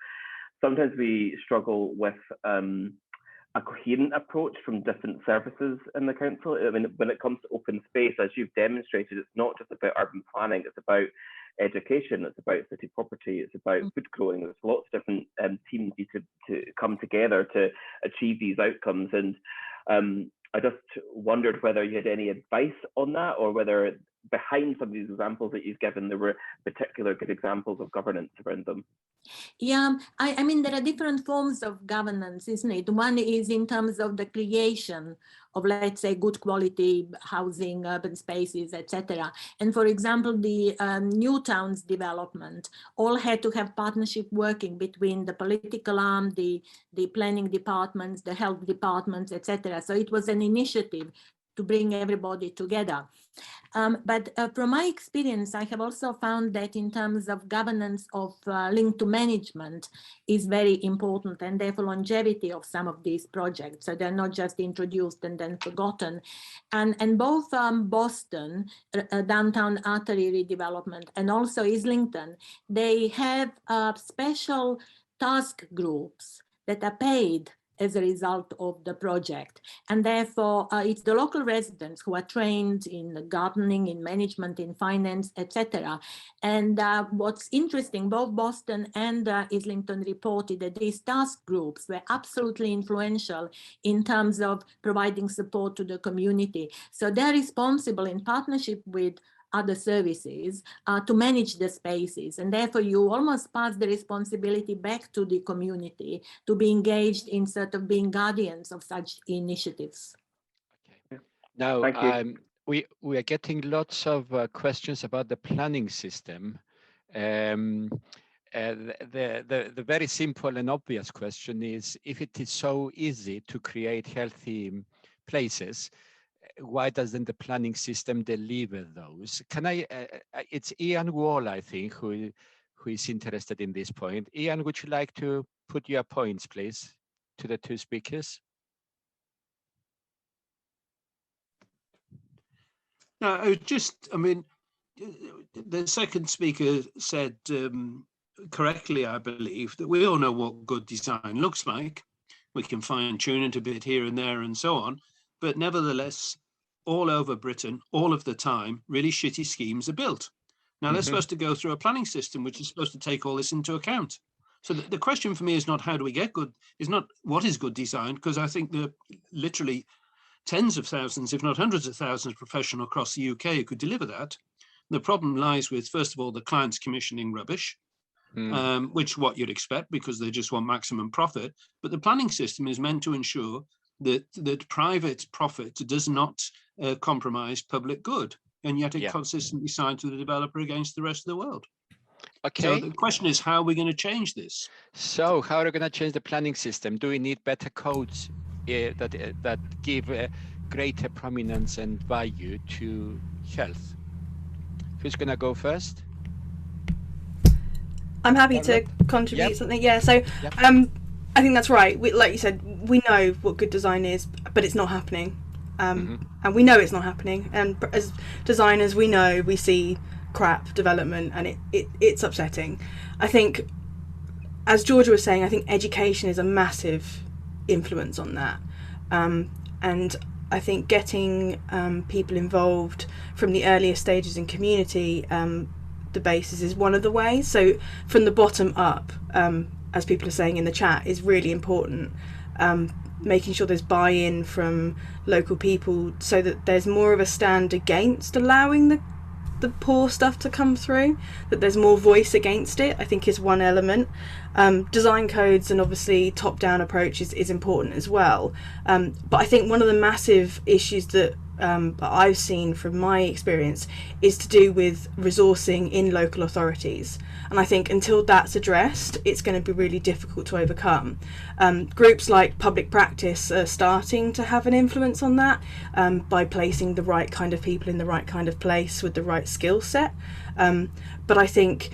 sometimes we struggle with a coherent approach from different services in the council. I mean, when it comes to open space, as you've demonstrated, it's not just about urban planning, it's about education, it's about city property, it's about food growing. There's lots of different teams need to come together to achieve these outcomes. And I just wondered whether you had any advice on that, or whether behind some of these examples that you've given, there were particular good examples of governance around them. Yeah, I mean, there are different forms of governance, isn't it? One is in terms of the creation of, let's say, good quality housing, urban spaces, etc. And for example, the new towns development all had to have partnership working between the political arm, the planning departments, the health departments, etc. So it was an initiative to bring everybody together. But from my experience, I have also found that in terms of governance of link to management is very important, and therefore longevity of some of these projects. So they're not just introduced and then forgotten. And both Boston, downtown artery redevelopment, and also Islington, they have special task groups that are paid as a result of the project. And therefore, it's the local residents who are trained in gardening, in management, in finance, etc. And what's interesting, both Boston and Islington reported that these task groups were absolutely influential in terms of providing support to the community. So they're responsible in partnership with other services to manage the spaces, and therefore you almost pass the responsibility back to the community to be engaged in sort of being guardians of such initiatives. Okay. Now we are getting lots of questions about the planning system. The very simple and obvious question is, if it is so easy to create healthy places, why doesn't the planning system deliver those? Can I, it's Ian Wall, I think, who is interested in this point. Ian, would you like to put your points, please, to the two speakers? No, I mean, the second speaker said correctly, I believe, that we all know what good design looks like. We can fine tune it a bit here and there and so on, but nevertheless, all over Britain, all of the time, really shitty schemes are built. Now, they're supposed to go through a planning system, which is supposed to take all this into account. So the question for me is not how do we get good, is not what is good design, because I think there are literally tens of thousands, if not hundreds of thousands of professionals across the UK who could deliver that. The problem lies with, first of all, the clients commissioning rubbish, which what you'd expect because they just want maximum profit. But the planning system is meant to ensure that private profit does not compromise public good, and yet it consistently sides with the developer against the rest of the world. Okay. So the question is, how are we going to change this? So how are we going to change the planning system? Do we need better codes that give greater prominence and value to health? Who's going to go first? I'm happy to contribute something. Yeah, so I think that's right. Like you said, we know what good design is, but it's not happening. And we know it's not happening. And as designers, we know we see crap development, and it's upsetting. I think, as Georgia was saying, I think education is a massive influence on that. And I think getting people involved from the earliest stages in community debates is one of the ways. So from the bottom up, as people are saying in the chat, is really important. Making sure there's buy-in from local people so that there's more of a stand against allowing the poor stuff to come through, that there's more voice against it, I think is one element. Design codes and obviously top-down approach is important as well. But I think one of the massive issues that I've seen from my experience is to do with resourcing in local authorities. And I think until that's addressed, it's going to be really difficult to overcome. Groups like Public Practice are starting to have an influence on that by placing the right kind of people in the right kind of place with the right skill set. But I think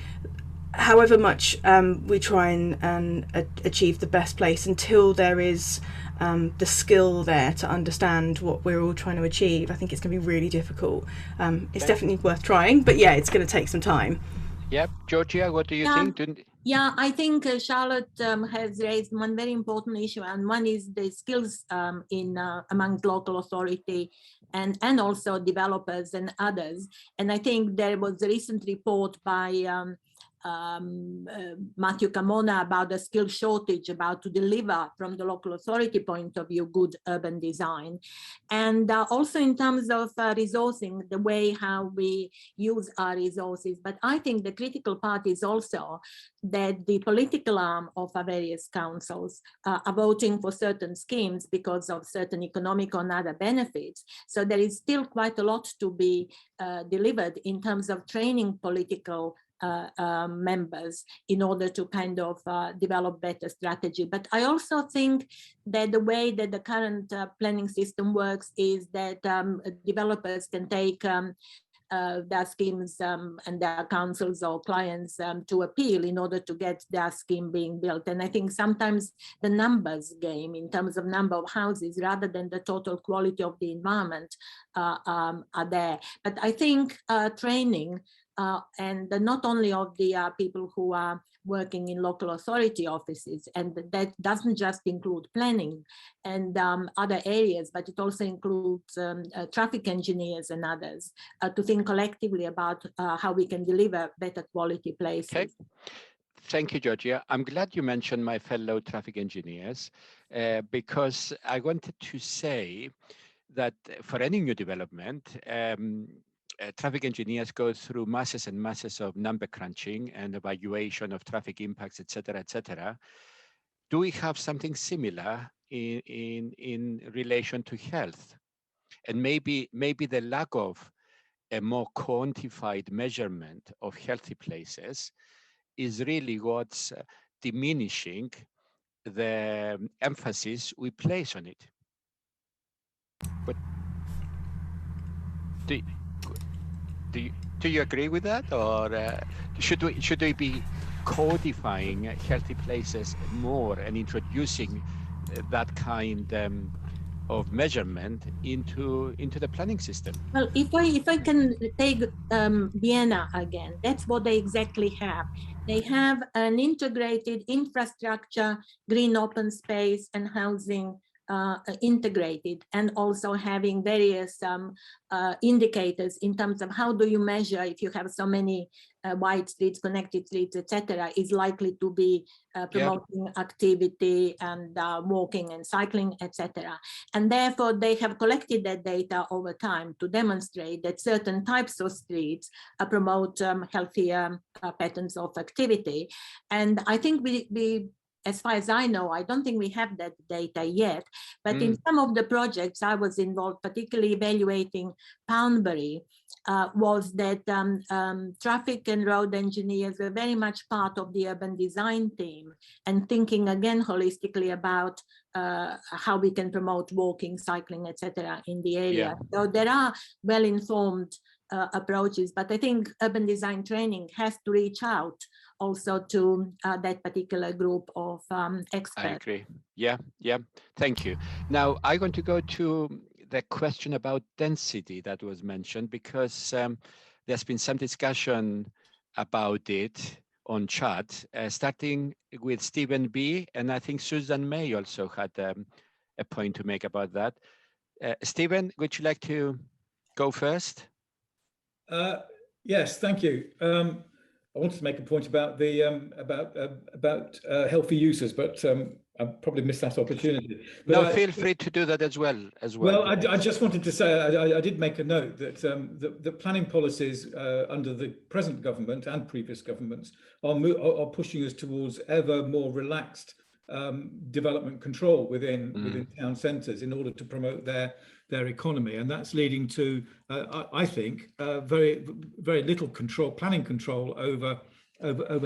however much we try and achieve the best place, until there is the skill there to understand what we're all trying to achieve, I think it's going to be really difficult. It's definitely worth trying, but yeah, it's going to take some time. Yep. Georgia, what do you think? Yeah, I think Charlotte has raised one very important issue, and one is the skills among local authority and also developers and others. And I think there was a recent report by Matthew Camona about the skill shortage, about to deliver from the local authority point of view good urban design, and also in terms of resourcing, the way how we use our resources. But I think the critical part is also that the political arm of our various councils are voting for certain schemes because of certain economic or other benefits. So there is still quite a lot to be delivered in terms of training political members in order to kind of develop better strategy. But I also think that the way that the current planning system works is that developers can take their schemes and their councils or clients to appeal in order to get their scheme being built. And I think sometimes the numbers game in terms of number of houses rather than the total quality of the environment are there. But I think training and not only of the people who are working in local authority offices, and that doesn't just include planning and other areas, but it also includes traffic engineers and others to think collectively about how we can deliver better quality places. Okay. Thank you, Georgia. I'm glad you mentioned my fellow traffic engineers because I wanted to say that for any new development, traffic engineers go through masses and masses of number crunching and evaluation of traffic impacts, et cetera, et cetera. Do we have something similar in relation to health? And maybe the lack of a more quantified measurement of healthy places is really what's diminishing the emphasis we place on it. But do you agree with that, or should we be codifying healthy places more and introducing that kind of measurement into the planning system? Well, if I can take Vienna again, that's what they exactly have. They have an integrated infrastructure, green open space and housing integrated, and also having various indicators in terms of how do you measure if you have so many wide streets, connected streets, etc., is likely to be promoting activity and walking and cycling, etc. And therefore they have collected that data over time to demonstrate that certain types of streets promote healthier patterns of activity. And I think we as far as I know, I don't think we have that data yet, but in some of the projects I was involved, particularly evaluating Poundbury, was that traffic and road engineers were very much part of the urban design team and thinking again holistically about how we can promote walking, cycling, etc. in the area. Yeah. So there are well-informed approaches, but I think urban design training has to reach out also to that particular group of experts. I agree. Yeah. Thank you. Now I want to go to the question about density that was mentioned, because there's been some discussion about it on chat, starting with Stephen B. And I think Susan May also had a point to make about that. Stephen, would you like to go first? Yes, thank you. I wanted to make a point about the healthy users, but I probably missed that opportunity. But no, feel free to do that as well. Well, I just wanted to say I did make a note that the planning policies under the present government and previous governments are pushing us towards ever more relaxed development control within town centres in order to promote their economy, and that's leading to, I think, very little planning control over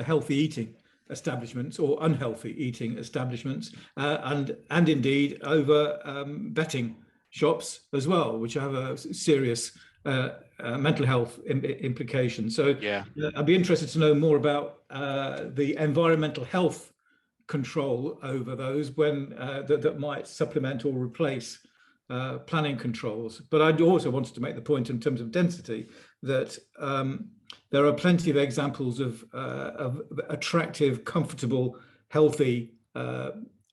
healthy eating establishments or unhealthy eating establishments, and indeed over betting shops as well, which have a serious mental health implications. So yeah. I'd be interested to know more about the environmental health control over those when that might supplement or replace planning controls. But I also wanted to make the point in terms of density that there are plenty of examples of attractive, comfortable, healthy,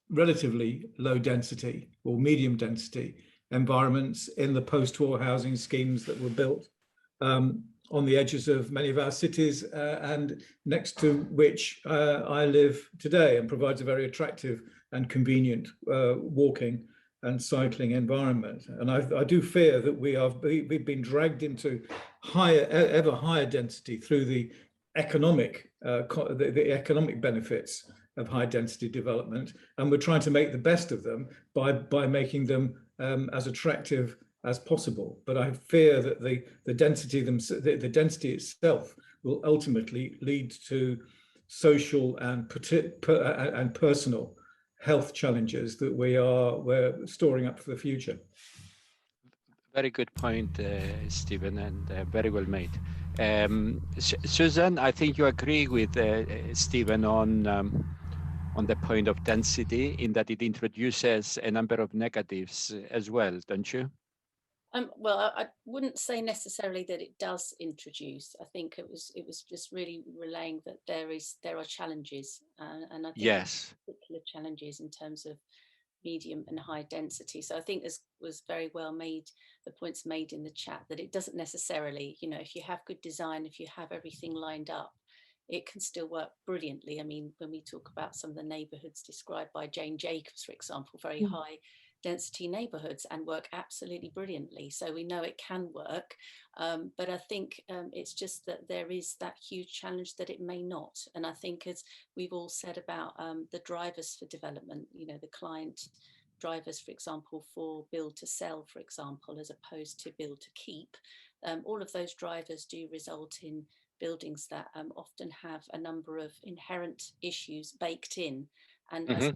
relatively low density or medium density environments in the post-war housing schemes that were built on the edges of many of our cities, and next to which I live today, and provides a very attractive and convenient walking and cycling environment. And I do fear that we've been dragged into ever higher density through the economic benefits of high density development, and we're trying to make the best of them by making them as attractive as possible. But I fear that the density itself will ultimately lead to social and personal health challenges that we're storing up for the future. Very good point, Stephen, and very well made. Susan, I think you agree with Stephen on the point of density, in that it introduces a number of negatives as well, don't you? Well, I wouldn't say necessarily that it does introduce. I think it was just really relaying that there are challenges, and I think yes, particular challenges in terms of medium and high density. So I think this was very well made, the points made in the chat, that it doesn't necessarily, if you have good design, if you have everything lined up, it can still work brilliantly. I mean, when we talk about some of the neighbourhoods described by Jane Jacobs, for example, very high density neighbourhoods, and work absolutely brilliantly. So we know it can work, but I think it's just that there is that huge challenge that it may not. And I think, as we've all said about the drivers for development, the client drivers, for example, for build to sell, for example, as opposed to build to keep, all of those drivers do result in buildings that often have a number of inherent issues baked in. And as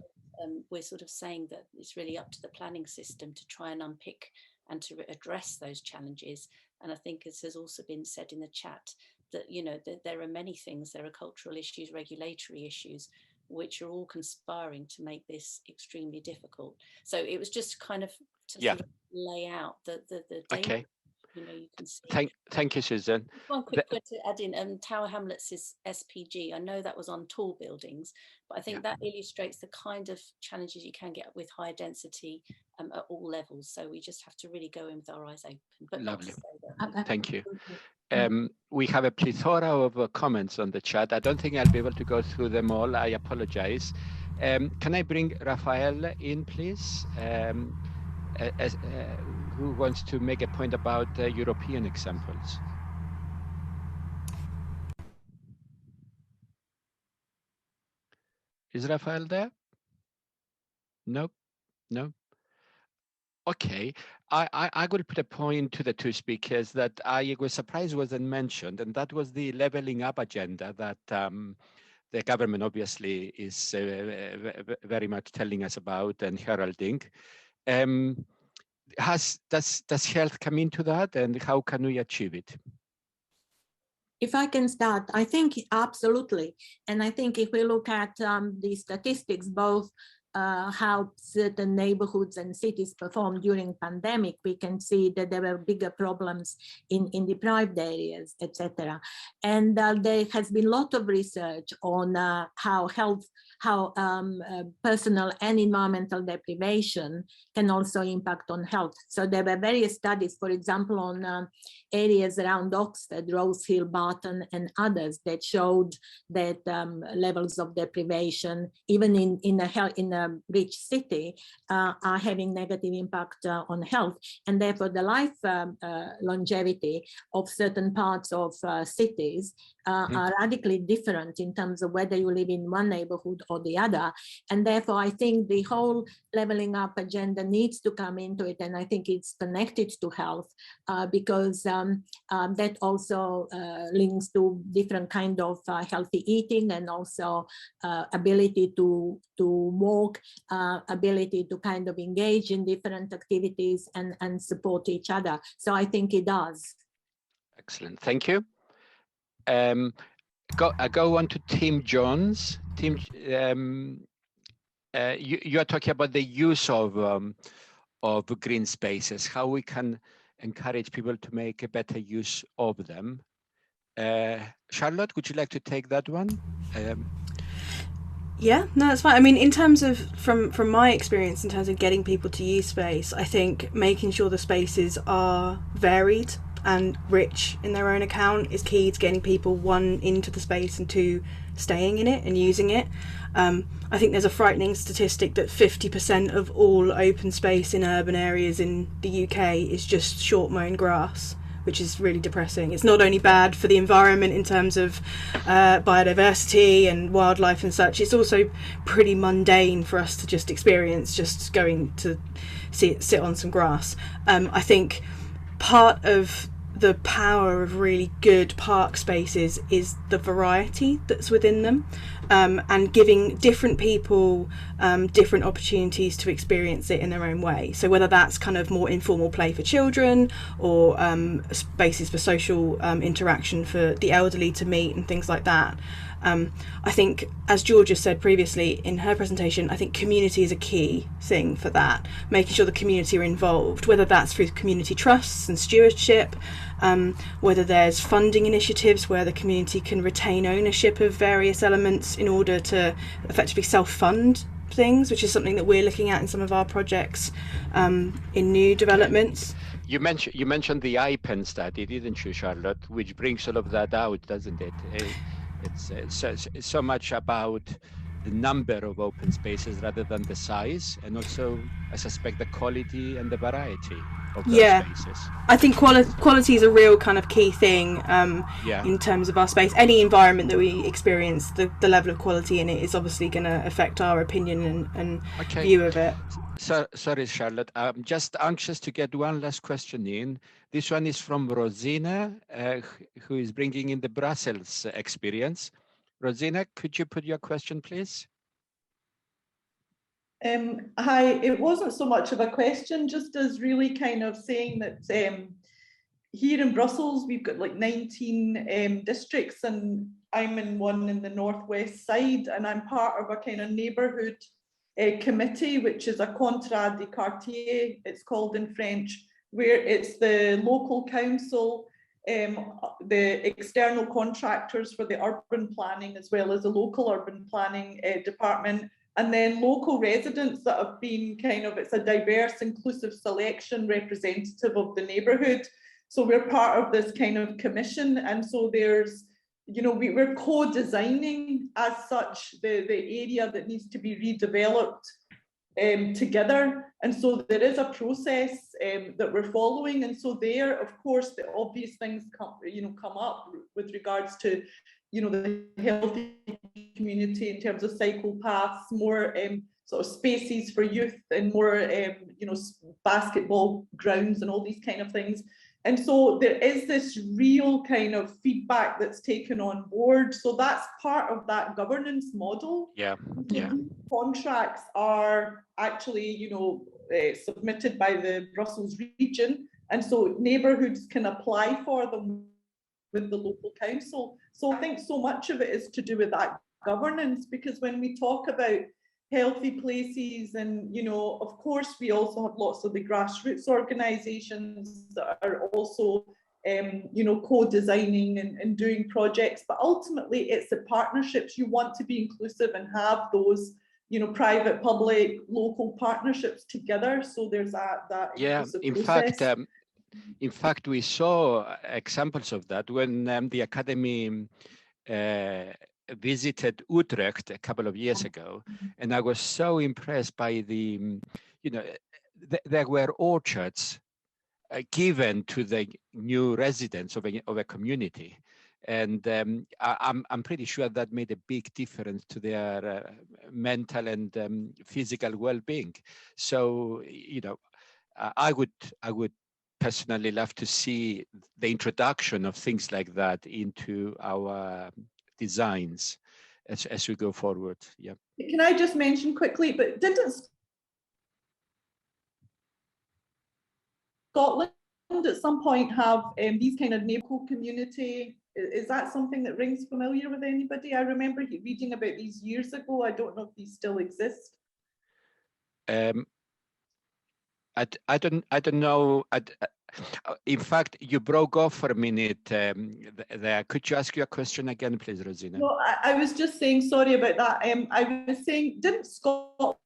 we're sort of saying that it's really up to the planning system to try and unpick and to address those challenges. And I think, as has also been said in the chat, that that there are many things. There are cultural issues, regulatory issues, which are all conspiring to make this extremely difficult. So it was just kind of to sort of lay out the danger. Okay. You can see. Thank you, Susan. One quick point to add in, Tower Hamlets is SPG. I know that was on tall buildings, but I think that illustrates the kind of challenges you can get with high density at all levels. So we just have to really go in with our eyes open. But lovely. That. Thank you. We have a plethora of comments on the chat. I don't think I'll be able to go through them all. I apologize. Can I bring Rafael in, please? Who wants to make a point about European examples? Is Rafael there? Nope. No. Okay, I will put a point to the two speakers that I was surprised wasn't mentioned, and that was the leveling up agenda that the government obviously is very much telling us about and heralding. Does health come into that, and how can we achieve it? If I can start, I think absolutely. And I think if we look at the statistics, both how certain neighborhoods and cities performed during pandemic, we can see that there were bigger problems in deprived areas, etc. And there has been a lot of research on how personal and environmental deprivation can also impact on health. So there were various studies, for example, on areas around Oxford, Rose Hill, Barton, and others, that showed that levels of deprivation, even in a rich city, are having negative impact on health, and therefore the life longevity of certain parts of cities are radically different in terms of whether you live in one neighborhood or the other. And therefore I think the whole leveling up agenda needs to come into it, and I think it's connected to health because that also links to different kind of healthy eating, and also ability to walk, ability to kind of engage in different activities and support each other. So I think it does. Excellent, thank you. I go on to Tim Jones. Tim, you are talking about the use of green spaces, how we can encourage people to make a better use of them. Charlotte, would you like to take that one? Yeah, no, that's fine. I mean, in terms of, from my experience, in terms of getting people to use space, I think making sure the spaces are varied and rich in their own account is key to getting people, one, into the space, and two, staying in it and using it. I think there's a frightening statistic that 50% of all open space in urban areas in the UK is just short mown grass, which is really depressing. It's not only bad for the environment in terms of biodiversity and wildlife and such, it's also pretty mundane for us to just experience just going to sit on some grass. I think part of the power of really good park spaces is the variety that's within them, and giving different people different opportunities to experience it in their own way. So whether that's kind of more informal play for children, or spaces for social interaction for the elderly to meet and things like that. I think, as Georgia said previously in her presentation, I think community is a key thing for that, making sure the community are involved, whether that's through community trusts and stewardship, whether there's funding initiatives where the community can retain ownership of various elements in order to effectively self-fund things, which is something that we're looking at in some of our projects in new developments. You mentioned the IPEN study, didn't you, Charlotte? Which brings all of that out, doesn't it? It's so much about the number of open spaces rather than the size, and also, I suspect, the quality and the variety of those spaces. I think quality is a real kind of key thing in terms of our space. Any environment that we experience, the level of quality in it is obviously going to affect our opinion and view of it. So, sorry, Charlotte. I'm just anxious to get one last question in. This one is from Rosina, who is bringing in the Brussels experience. Rosina, could you put your question, please? Hi, it wasn't so much of a question, just as really kind of saying that here in Brussels, we've got like 19 districts, and I'm in one in the northwest side, and I'm part of a kind of neighbourhood committee, which is a contrat de quartier, it's called in French, where it's the local council, the external contractors for the urban planning, as well as the local urban planning department, and then local residents that have been kind of, it's a diverse, inclusive selection representative of the neighbourhood. So we're part of this kind of commission, and so there's, you know, we're co-designing as such the area that needs to be redeveloped together, and so there is a process that we're following, and so there, of course, the obvious things come up with regards to, you know, the healthy community in terms of cycle paths, more sort of spaces for youth, and more you know, basketball grounds and all these kind of things. And so there is this real kind of feedback that's taken on board. So that's part of that governance model. Yeah. Contracts are actually, you know, submitted by the Brussels region, and so neighbourhoods can apply for them with the local council. So I think so much of it is to do with that governance, because when we talk about healthy places, and, you know, of course, we also have lots of the grassroots organisations that are also, you know, co-designing and doing projects, but ultimately it's the partnerships. You want to be inclusive and have those, you know, private, public, local partnerships together. So there's that in fact, we saw examples of that when the Academy visited Utrecht a couple of years ago, and I was so impressed by the, you know, there were orchards given to the new residents of a community, and I'm pretty sure that made a big difference to their mental and physical well-being. So, you know, I would personally love to see the introduction of things like that into our designs as we go forward. Yeah. Can I just mention quickly, but didn't Scotland at some point have these kind of neighbourhood community? Is that something that rings familiar with anybody? I remember reading about these years ago. I don't know if these still exist. I don't know. In fact, you broke off for a minute there. Could you ask your question again, please, Rosina? No, I was just saying, sorry about that. I was saying, didn't Scotland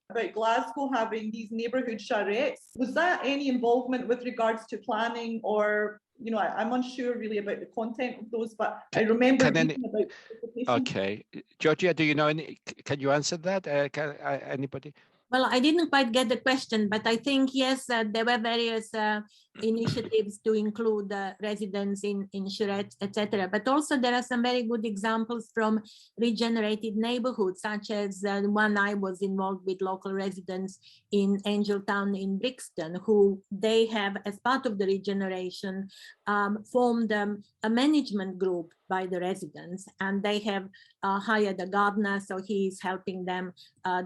about Glasgow having these neighbourhood charrettes. Was that any involvement with regards to planning, or, you know, I'm unsure really about the content of those, but I remember reading about participation. Okay, Georgia, do you know any? Can you answer that? Anybody? Well, I didn't quite get the question, but I think, yes, there were various initiatives to include residents in charrettes, etc. But also there are some very good examples from regenerated neighborhoods, such as the one I was involved with local residents in Angeltown in Brixton, who they have, as part of the regeneration, formed a management group by the residents, and they have hired a gardener, so he is helping them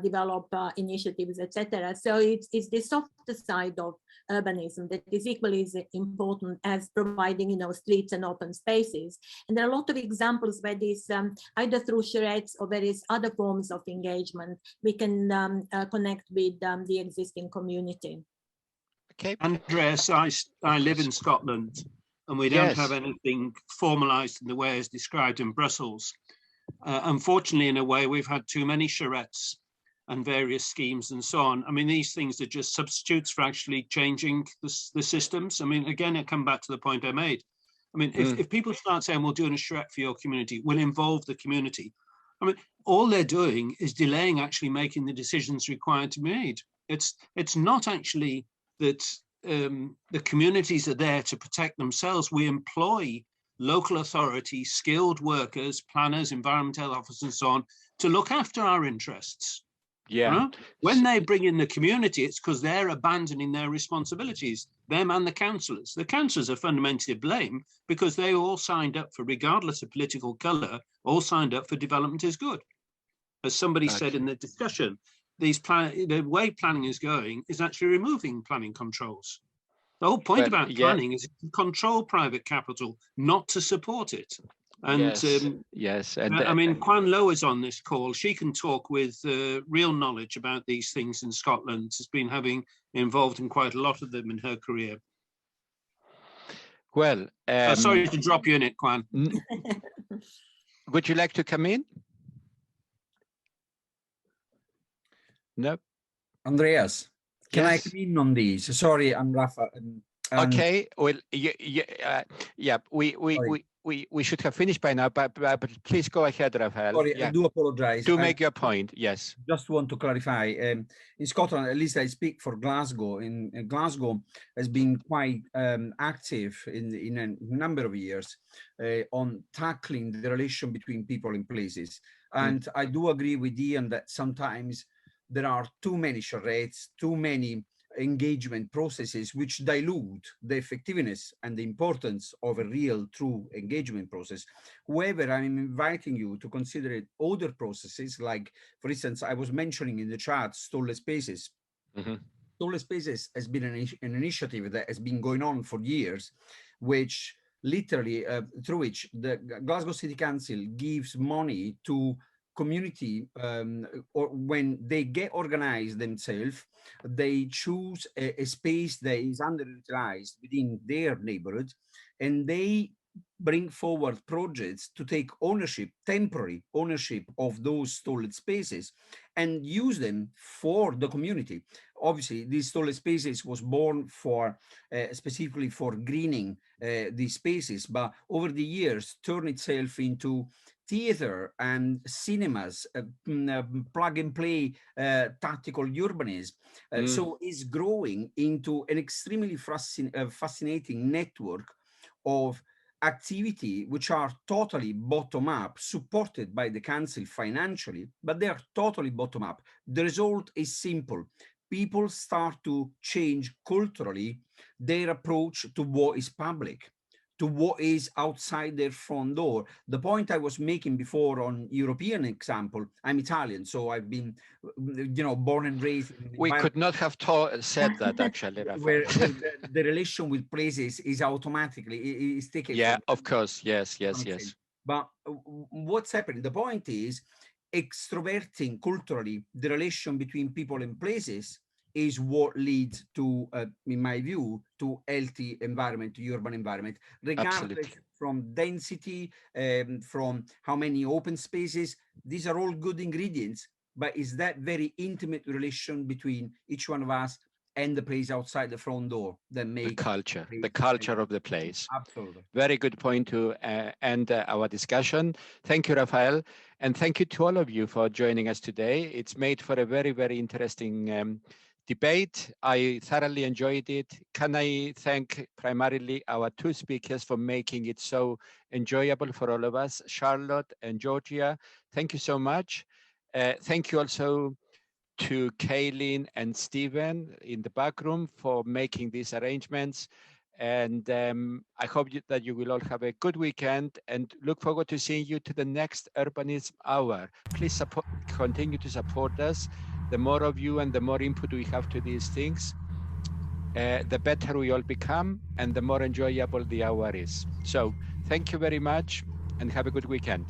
develop initiatives, etc. So it's the softer side of urbanism that is equally as important as providing, you know, streets and open spaces. And there are a lot of examples where this, either through charrettes or various other forms of engagement, we can connect with the existing community. Okay. Andreas, I live in Scotland, and we don't have anything formalised in the way as described in Brussels. Unfortunately, in a way, we've had too many charrettes and various schemes and so on. I mean, these things are just substitutes for actually changing the systems. I mean, again, I come back to the point I made. I mean, if people start saying, we're doing a charrette for your community, we'll involve the community. I mean, all they're doing is delaying actually making the decisions required to be made. It's not actually that the communities are there to protect themselves. We employ local authorities, skilled workers, planners, environmental officers, and so on, to look after our interests. Yeah. Right? When they bring in the community, it's because they're abandoning their responsibilities, them and the councillors. The councillors are fundamentally to blame because they all signed up for, regardless of political colour, all signed up for development is good. As somebody said in the discussion, the way planning is going is actually removing planning controls. The whole point about planning is to control private capital, not to support it. And yes. And I mean, Kwan Lo is on this call. She can talk with real knowledge about these things in Scotland. She's been involved in quite a lot of them in her career. Well, sorry to drop you in it, Kwan. Would you like to come in? No. Andreas, can I come in on these? Sorry, I'm Rafa. Okay. Well, yeah. We should have finished by now, but please go ahead, Rafael. Sorry, I do apologise. Do make your point. Yes. Just want to clarify. In Scotland, at least I speak for Glasgow. In Glasgow has been quite active in a number of years on tackling the relation between people and places. And I do agree with Ian that sometimes there are too many charrettes, too many engagement processes which dilute the effectiveness and the importance of a real, true engagement process. However, I'm inviting you to consider other processes, like, for instance, I was mentioning in the chat, stall spaces. Stall spaces has been an initiative that has been going on for years, which literally, through which the Glasgow City Council gives money to community, or when they get organized themselves, they choose a space that is underutilized within their neighborhood, and they bring forward projects to take ownership, temporary ownership of those stalled spaces and use them for the community. Obviously, these stalled spaces was born for specifically for greening these spaces, but over the years turned itself into theater and cinemas, plug and play tactical urbanism. So it's growing into an extremely fascinating network of activity which are totally bottom up, supported by the council financially, but they are totally bottom up. The result is simple. People start to change culturally their approach to what is public, to what is outside their front door. The point I was making before on European example, I'm Italian, so I've been, born and raised. We could not have said that, actually, Rafael. where the relation with places is automatically is taken. Yeah, of course. Yes. But what's happening? The point is, extroverting culturally the relation between people and places is what leads to, in my view, to healthy environment, urban environment, regardless from density, from how many open spaces. These are all good ingredients, but it's that very intimate relation between each one of us and the place outside the front door that makes the culture of the place. Absolutely. Very good point to end our discussion. Thank you, Rafael. And thank you to all of you for joining us today. It's made for a very, very interesting debate. I thoroughly enjoyed it. Can I thank primarily our two speakers for making it so enjoyable for all of us, Charlotte and Georgia. Thank you so much. Thank you also to Kaylin and Stephen in the back room for making these arrangements. And I hope that you will all have a good weekend and look forward to seeing you to the next Urbanism Hour. Please continue to support us. The more of you and the more input we have to these things, the better we all become and the more enjoyable the hour is. So thank you very much and have a good weekend.